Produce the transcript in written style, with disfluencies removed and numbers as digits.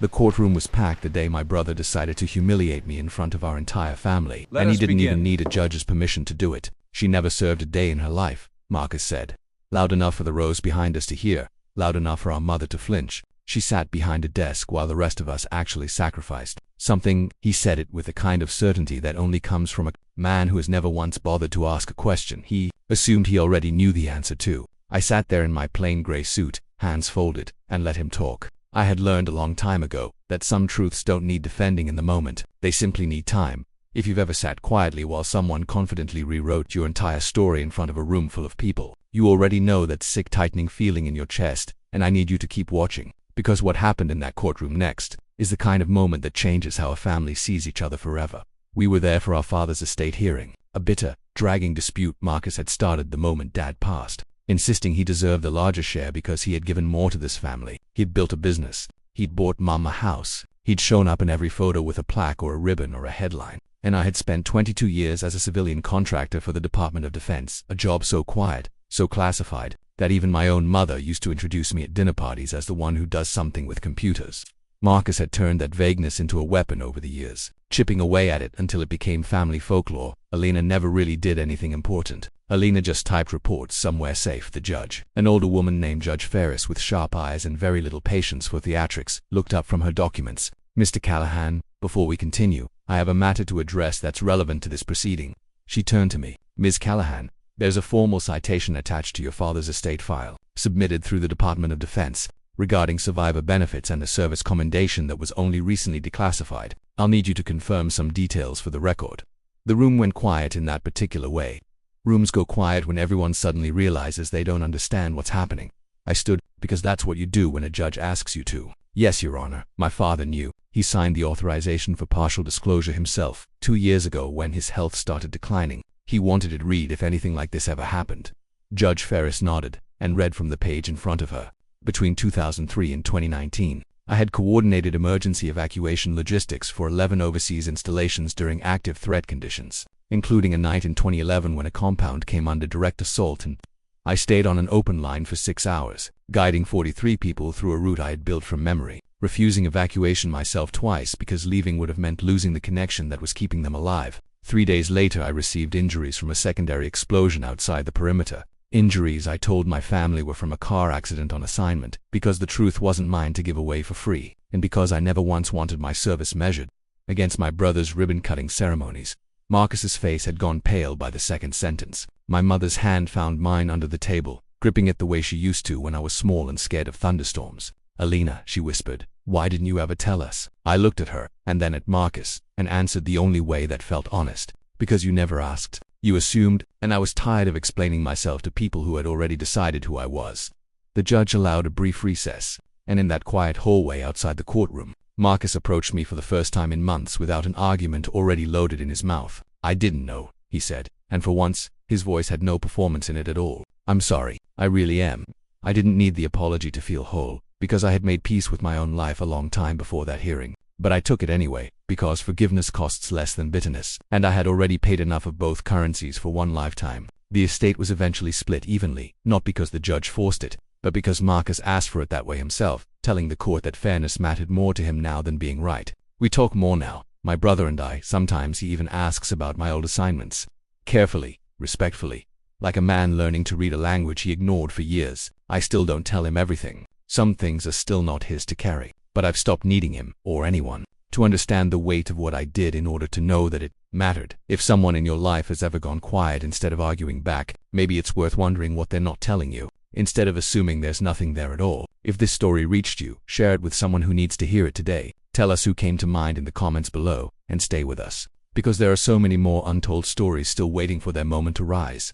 The courtroom was packed the day my brother decided to humiliate me in front of our entire family, Let and he us didn't begin. even need a judge's permission to do it. She never served a day in her life, Marcus said. Loud enough for the rows behind us to hear, loud enough for our mother to flinch. She sat behind a desk while the rest of us actually sacrificed something. He said it with a kind of certainty that only comes from a man who has never once bothered to ask a question he assumed he already knew the answer to. I sat there in my plain gray suit, hands folded, and let him talk. I had learned a long time ago that some truths don't need defending in the moment, they simply need time. If you've ever sat quietly while someone confidently rewrote your entire story in front of a room full of people, you already know that sick tightening feeling in your chest, and I need you to keep watching. Because what happened in that courtroom next is the kind of moment that changes how a family sees each other forever. We were there for our father's estate hearing, a bitter, dragging dispute Marcus had started the moment Dad passed, insisting he deserved a larger share because he had given more to this family. He'd built a business, he'd bought Mom a house, he'd shown up in every photo with a plaque or a ribbon or a headline, and I had spent 22 years as a civilian contractor for the Department of Defense, a job so quiet, so classified, that even my own mother used to introduce me at dinner parties as the one who does something with computers. Marcus had turned that vagueness into a weapon over the years, chipping away at it until it became family folklore. Alina never really did anything important. Alina just typed reports somewhere safe. The judge, an older woman named Judge Ferris with sharp eyes and very little patience for theatrics, looked up from her documents. Mr. Callahan, before we continue, I have a matter to address that's relevant to this proceeding. She turned to me. Ms. Callahan, there's a formal citation attached to your father's estate file, submitted through the Department of Defense, regarding survivor benefits and a service commendation that was only recently declassified. I'll need you to confirm some details for the record. The room went quiet in that particular way. Rooms go quiet when everyone suddenly realizes they don't understand what's happening. I stood, because that's what you do when a judge asks you to. Yes, Your Honor, my father knew. He signed the authorization for partial disclosure himself 2 years ago when his health started declining. He wanted it read if anything like this ever happened. Judge Ferris nodded and read from the page in front of her. Between 2003 and 2019, I had coordinated emergency evacuation logistics for 11 overseas installations during active threat conditions, including a night in 2011 when a compound came under direct assault, and I stayed on an open line for 6 hours, guiding 43 people through a route I had built from memory, refusing evacuation myself twice because leaving would have meant losing the connection that was keeping them alive. 3 days later I received injuries from a secondary explosion outside the perimeter. Injuries I told my family were from a car accident on assignment, because the truth wasn't mine to give away for free, and because I never once wanted my service measured against my brother's ribbon-cutting ceremonies. Marcus's face had gone pale by the second sentence. My mother's hand found mine under the table, gripping it the way she used to when I was small and scared of thunderstorms. Alina, she whispered, why didn't you ever tell us? I looked at her, and then at Marcus, and answered the only way that felt honest. Because you never asked. You assumed, and I was tired of explaining myself to people who had already decided who I was. The judge allowed a brief recess, and in that quiet hallway outside the courtroom, Marcus approached me for the first time in months without an argument already loaded in his mouth. I didn't know, he said, and for once, his voice had no performance in it at all. I'm sorry, I really am. I didn't need the apology to feel whole, because I had made peace with my own life a long time before that hearing. But I took it anyway, because forgiveness costs less than bitterness, and I had already paid enough of both currencies for one lifetime. The estate was eventually split evenly, not because the judge forced it, but because Marcus asked for it that way himself, telling the court that fairness mattered more to him now than being right. We talk more now, my brother and I. Sometimes he even asks about my old assignments. Carefully, respectfully, like a man learning to read a language he ignored for years. I still don't tell him everything. Some things are still not his to carry, but I've stopped needing him, or anyone, to understand the weight of what I did in order to know that it mattered. If someone in your life has ever gone quiet instead of arguing back, maybe it's worth wondering what they're not telling you, instead of assuming there's nothing there at all. If this story reached you, share it with someone who needs to hear it today. Tell us who came to mind in the comments below, and stay with us, because there are so many more untold stories still waiting for their moment to rise.